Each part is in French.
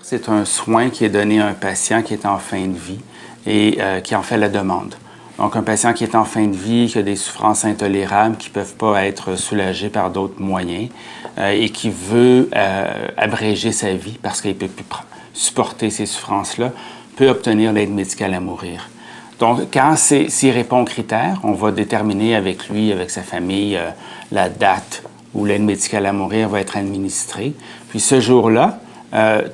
C'est un soin qui est donné à un patient qui est en fin de vie et qui en fait la demande. Donc, un patient qui est en fin de vie, qui a des souffrances intolérables, qui ne peuvent pas être soulagées par d'autres moyens et qui veut abréger sa vie parce qu'il ne peut plus supporter ces souffrances-là, peut obtenir l'aide médicale à mourir. Donc, quand s'il répond aux critères, on va déterminer avec lui, avec sa famille, la date où l'aide médicale à mourir va être administrée. Puis ce jour-là,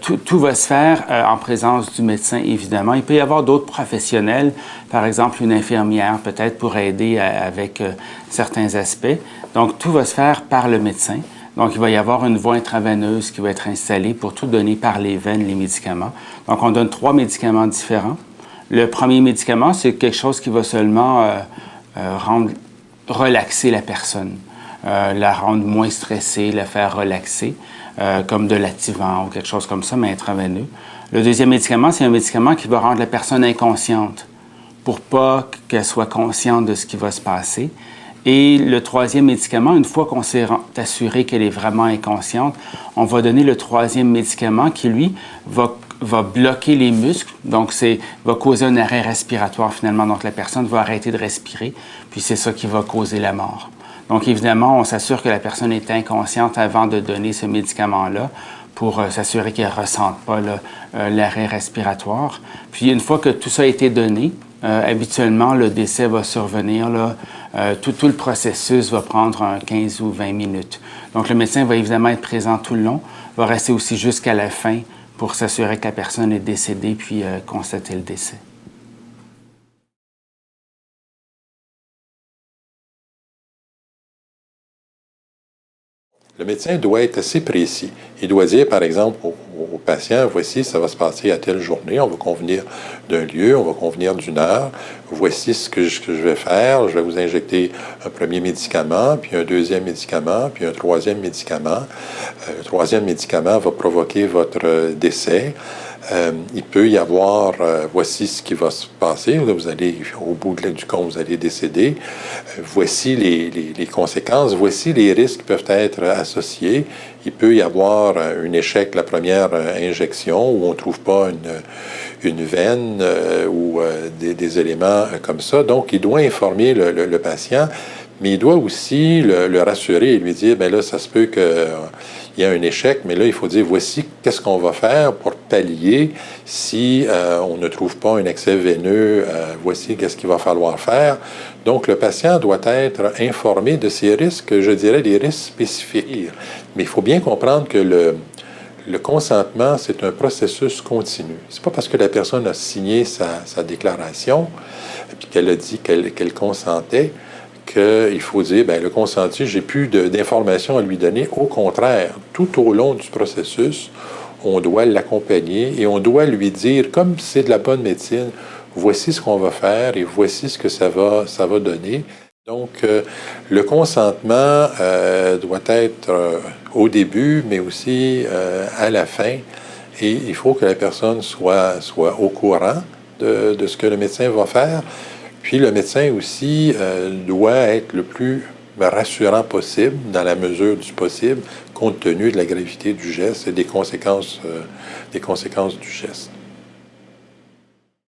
tout va se faire en présence du médecin, évidemment. Il peut y avoir d'autres professionnels, par exemple une infirmière peut-être pour aider avec certains aspects. Donc, tout va se faire par le médecin. Donc, il va y avoir une voie intraveineuse qui va être installée pour tout donner par les veines, les médicaments. Donc, on donne 3 médicaments différents. Le premier médicament, c'est quelque chose qui va seulement relaxer la personne, la rendre moins stressée, la faire relaxer. Comme de l'Ativan ou quelque chose comme ça, mais intraveineux. Le deuxième médicament, c'est un médicament qui va rendre la personne inconsciente pour pas qu'elle soit consciente de ce qui va se passer. Et le troisième médicament, une fois qu'on s'est assuré qu'elle est vraiment inconsciente, on va donner le troisième médicament qui, lui, va bloquer les muscles, donc va causer un arrêt respiratoire finalement. Donc la personne va arrêter de respirer, puis c'est ça qui va causer la mort. Donc, évidemment, on s'assure que la personne est inconsciente avant de donner ce médicament-là pour s'assurer qu'elle ne ressente pas l'arrêt respiratoire. Puis, une fois que tout ça a été donné, habituellement, le décès va survenir. Tout le processus va prendre 15 ou 20 minutes. Donc, le médecin va évidemment être présent tout le long, va rester aussi jusqu'à la fin pour s'assurer que la personne est décédée puis constater le décès. Le médecin doit être assez précis. Il doit dire, par exemple, au patient, voici, ça va se passer à telle journée, on va convenir d'un lieu, on va convenir d'une heure, voici ce que je vais faire, je vais vous injecter un premier médicament, puis un deuxième médicament, puis un troisième médicament. Le troisième médicament va provoquer votre décès. Il peut y avoir, voici ce qui va se passer, là, vous allez, au bout du compte, vous allez décéder. Voici les conséquences, voici les risques qui peuvent être associés. Il peut y avoir un échec, la première injection, où on ne trouve pas une veine ou des éléments comme ça. Donc, il doit informer le patient, mais il doit aussi le rassurer et lui dire, bien là, ça se peut qu'il y ait un échec, mais là, il faut dire, voici qu'est-ce qu'on va faire pour pallier si on ne trouve pas un excès veineux, voici qu'est-ce qu'il va falloir faire. Donc, le patient doit être informé de ces risques, je dirais des risques spécifiques. Mais il faut bien comprendre que le consentement, c'est un processus continu. C'est pas parce que la personne a signé sa déclaration puis qu'elle a dit qu'elle consentait qu'il faut dire, bien, le consenti, j'ai plus d'informations à lui donner. Au contraire, tout au long du processus, on doit l'accompagner et on doit lui dire, comme c'est de la bonne médecine, voici ce qu'on va faire et voici ce que ça va donner. Donc, le consentement doit être au début, mais aussi à la fin. Et il faut que la personne soit au courant de ce que le médecin va faire. Puis le médecin aussi doit être le plus rassurant possible, dans la mesure du possible, compte tenu de la gravité du geste et des conséquences du geste.